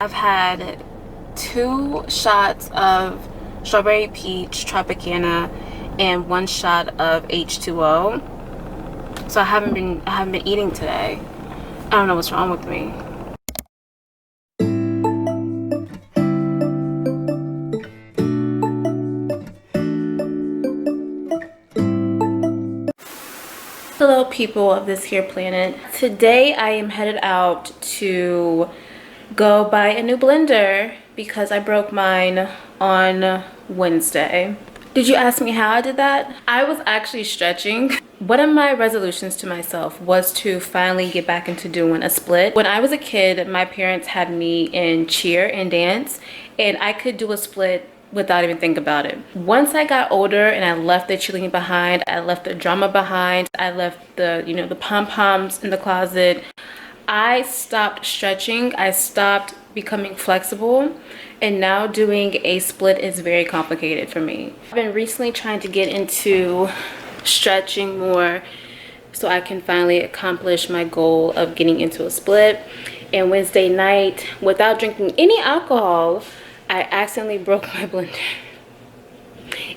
I've had 2 shots of strawberry peach Tropicana and 1 shot of H2O. So I haven't been eating today. I don't know what's wrong with me. Hello people of this here planet. Today I am headed out to go buy a new blender because I broke mine on Wednesday. Did you ask me how I did that? I was actually stretching. One of my resolutions to myself was to finally get back into doing a split. When I was a kid, my parents had me in cheer and dance, and I could do a split without even thinking about it. Once I got older and I left the cheerleading behind, I left the drama behind, I left the, the pom-poms in the closet, I stopped stretching, I stopped becoming flexible, and now doing a split is very complicated for me. I've been recently trying to get into stretching more so I can finally accomplish my goal of getting into a split. And Wednesday night, without drinking any alcohol, I accidentally broke my blender.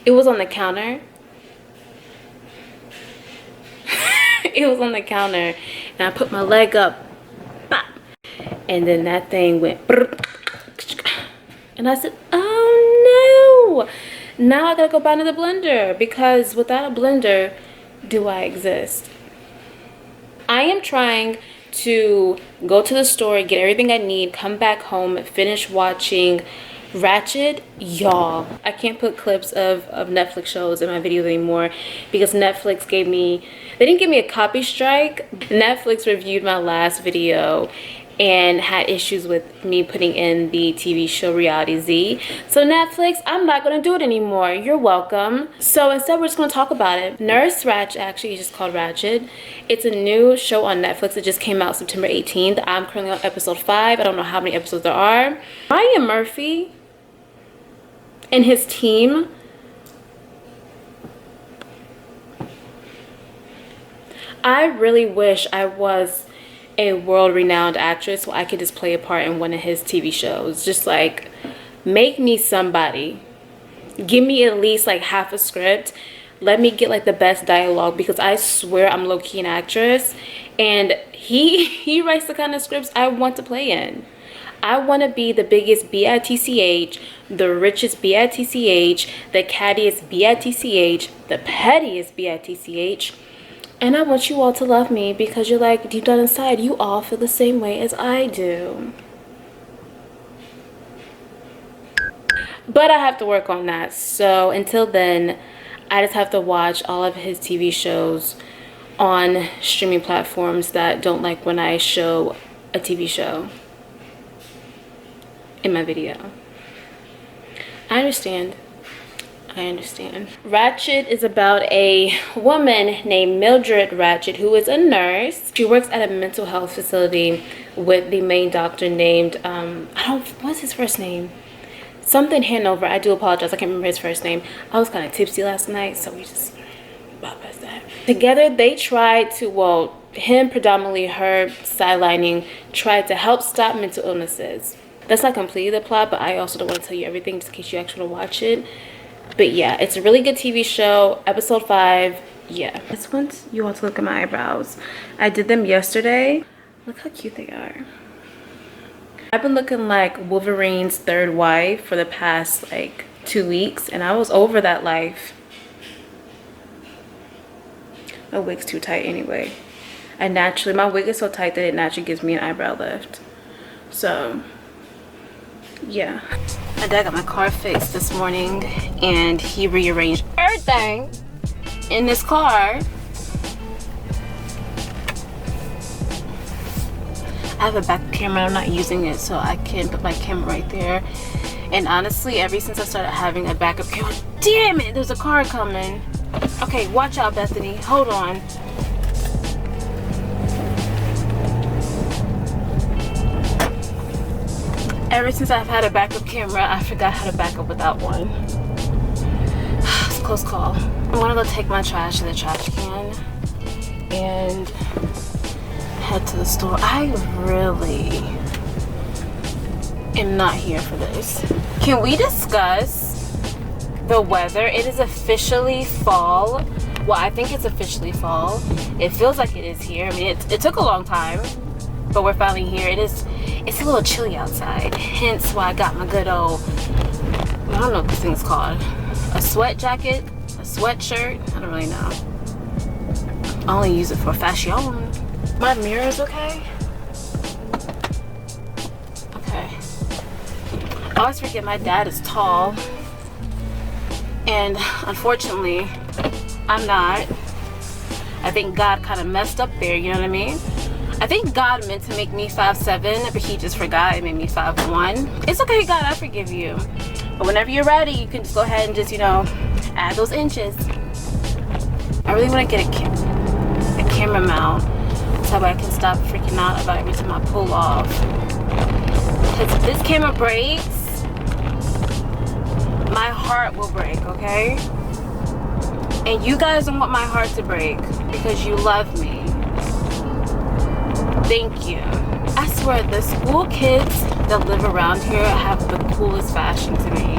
It was on the counter. It was on the counter, and I put my leg up, bop, and then that thing went, and I said, oh no, now I gotta go buy another blender, because without a blender, do I exist? I am trying to go to the store, get everything I need, come back home, finish watching Ratched. Y'all, I can't put clips of Netflix shows in my videos anymore because Netflix they didn't give me a copy strike. Netflix reviewed my last video and had issues with me putting in the TV show Reality Z. So Netflix, I'm not gonna do it anymore. You're welcome. So instead, we're just gonna talk about it. Nurse Ratched, actually it's just called Ratched. It's a new show on Netflix. It just came out September 18th. I'm currently on episode 5. I don't know how many episodes there are. Ryan Murphy and his team, I really wish I was a world-renowned actress so I could just play a part in one of his TV shows. Just like, make me somebody. Give me at least like half a script. Let me get like the best dialogue, because I swear I'm low-key an actress, and he writes the kind of scripts I want to play in. I want to be the biggest bitch, the richest bitch, the cattiest bitch, the pettiest bitch. And I want you all to love me, because you're like, deep down inside, you all feel the same way as I do. But I have to work on that. So until then, I just have to watch all of his TV shows on streaming platforms that don't like when I show a TV show in my video. I understand. Ratched is about a woman named Mildred Ratched, who is a nurse. She works at a mental health facility with the main doctor named, what's his first name? Something Hanover. I do apologize, I can't remember his first name. I was kind of tipsy last night, so we just bypass that. Together they tried to, well, him predominantly, her sidelining, tried to help stop mental illnesses. That's not completely the plot, but I also don't want to tell you everything just in case you actually want to watch it. But yeah, it's a really good TV show. Episode 5, yeah. I just want you all to look at my eyebrows. I did them yesterday. Look how cute they are. I've been looking like Wolverine's third wife for the past like 2 weeks, and I was over that life. My wig's too tight anyway. My wig is so tight that it naturally gives me an eyebrow lift. So yeah, my dad got my car fixed this morning, and he rearranged everything in this car. I have a back camera, I'm not using it, so I can put my camera right there. And honestly, ever since I started having a backup camera, damn it, there's a car coming. Okay, watch out, Bethany, hold on. Ever since I've had a backup camera, I forgot how to back up without one. It's a close call. I'm gonna go take my trash in the trash can and head to the store. I really am not here for this. Can we discuss the weather? It is officially fall. Well, I think it's officially fall. It feels like it is here. I mean, it took a long time, but we're finally here. It's a little chilly outside, hence why I got my good old, I don't know what this thing's called, a sweat jacket, a sweatshirt, I don't really know. I only use it for fashion. My mirror's okay? Okay. I always forget my dad is tall, and unfortunately, I'm not. I think God kind of messed up there, you know what I mean? I think God meant to make me 5'7", but he just forgot and made me 5'1". It's okay, God, I forgive you. But whenever you're ready, you can just go ahead and just, you know, add those inches. I really want to get a camera mount so I can stop freaking out about every time I pull off. Because if this camera breaks, my heart will break, okay? And you guys don't want my heart to break because you love me. Thank you. I swear, the school kids that live around here have the coolest fashion to me.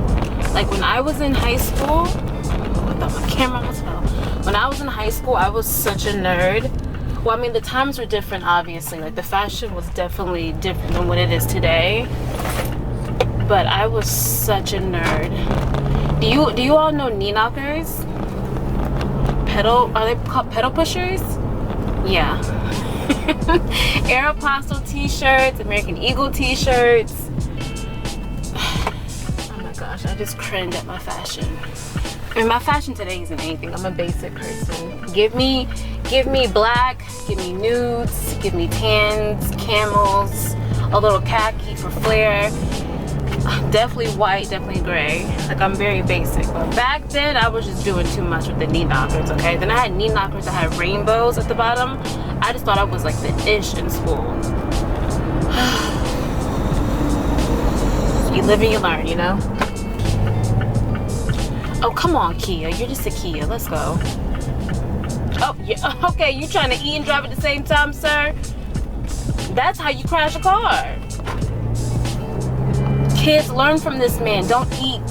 Like when I was in high school, I thought my camera almost fell. When I was in high school, I was such a nerd. Well, I mean, the times were different, obviously. Like the fashion was definitely different than what it is today. But I was such a nerd. Do you all know knee knockers? Are they called pedal pushers? Yeah. Aeropostale t-shirts, American Eagle t-shirts. Oh my gosh, I just cringe at my fashion. I mean, my fashion today isn't anything. I'm a basic person. Give me black, give me nudes, give me tans, camels, a little khaki for flair. Definitely white, definitely gray. Like, I'm very basic. But back then, I was just doing too much with the knee knockers, okay? Then I had knee knockers that had rainbows at the bottom. I just thought I was like the ish in school. You live and you learn, you know? Oh, come on, Kia. You're just a Kia. Let's go. Oh, yeah. Okay, you trying to eat and drive at the same time, sir? That's how you crash a car. Kids, learn from this man. Don't eat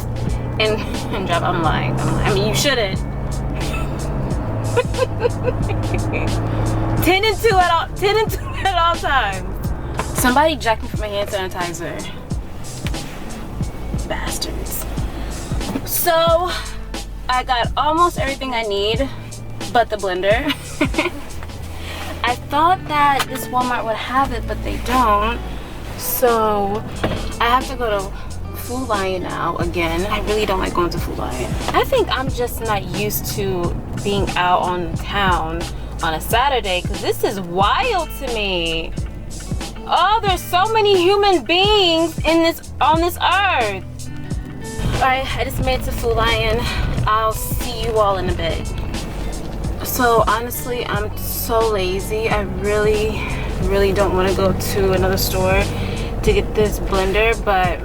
and drive. I'm lying. I mean, you shouldn't. 10 and 2 at all times. Somebody jacked me for my hand sanitizer. Bastards. So, I got almost everything I need, but the blender. I thought that this Walmart would have it, but they don't. So, I have to go to Food Lion now again. I really don't like going to Food Lion. I think I'm just not used to being out on town on a Saturday because this is wild to me. Oh, there's so many human beings on this earth. Alright, I just made it to Food Lion. I'll see you all in a bit. So honestly, I'm so lazy. I really don't want to go to another store to get this blender, but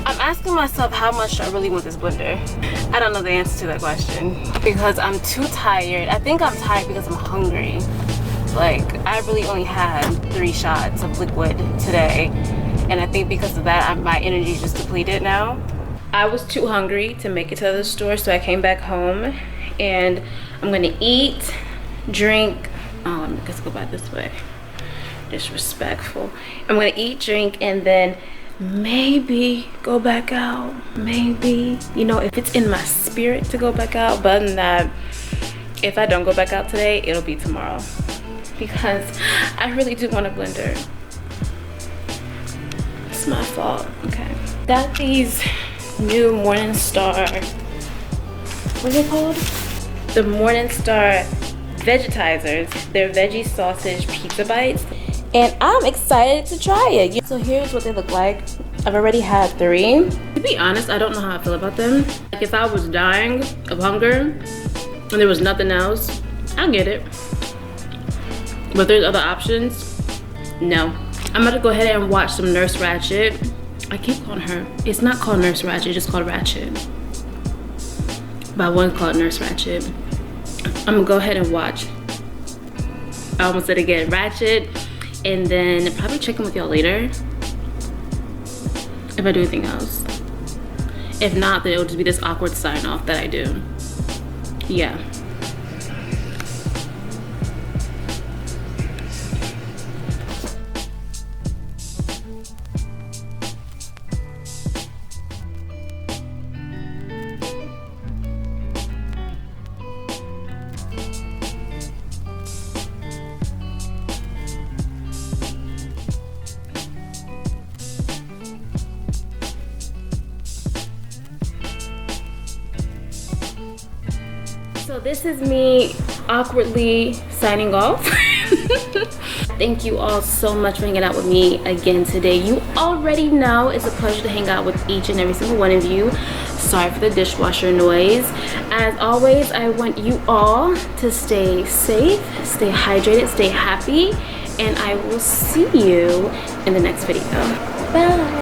I'm asking myself how much I really want this blender. I don't know the answer to that question because I'm too tired. I think I'm tired because I'm hungry. Like, I really only had 3 shots of liquid today, and I think because of that, my energy is just depleted now. I was too hungry to make it to the store, so I came back home, and I'm gonna eat, drink. Oh, let's go back this way. Disrespectful. I'm gonna eat, drink, and then maybe go back out. Maybe, you know, if it's in my spirit to go back out. But other than that, if I don't go back out today, it'll be tomorrow because I really do want a blender. It's my fault. Okay, got these new Morningstar, what are they called? The Morningstar Vegetizers. They're veggie sausage pizza bites, and I'm excited to try it. So here's what they look like. I've already had 3. To be honest, I don't know how I feel about them. Like, if I was dying of hunger and there was nothing else, I'll get it. But there's other options, no. I'm about to go ahead and watch some Nurse Ratched. I keep calling her, it's not called Nurse Ratched, it's just called Ratched. But I want to call it Nurse Ratched. I'm gonna go ahead and watch, I almost said again, Ratched, and then probably check in with y'all later. if I do anything else. If not, then it'll just be this awkward sign off that I do. Yeah. So this is me awkwardly signing off. Thank you all so much for hanging out with me again today. You already know it's a pleasure to hang out with each and every single one of you. Sorry for the dishwasher noise. As always, I want you all to stay safe, stay hydrated, stay happy, and I will see you in the next video. Bye.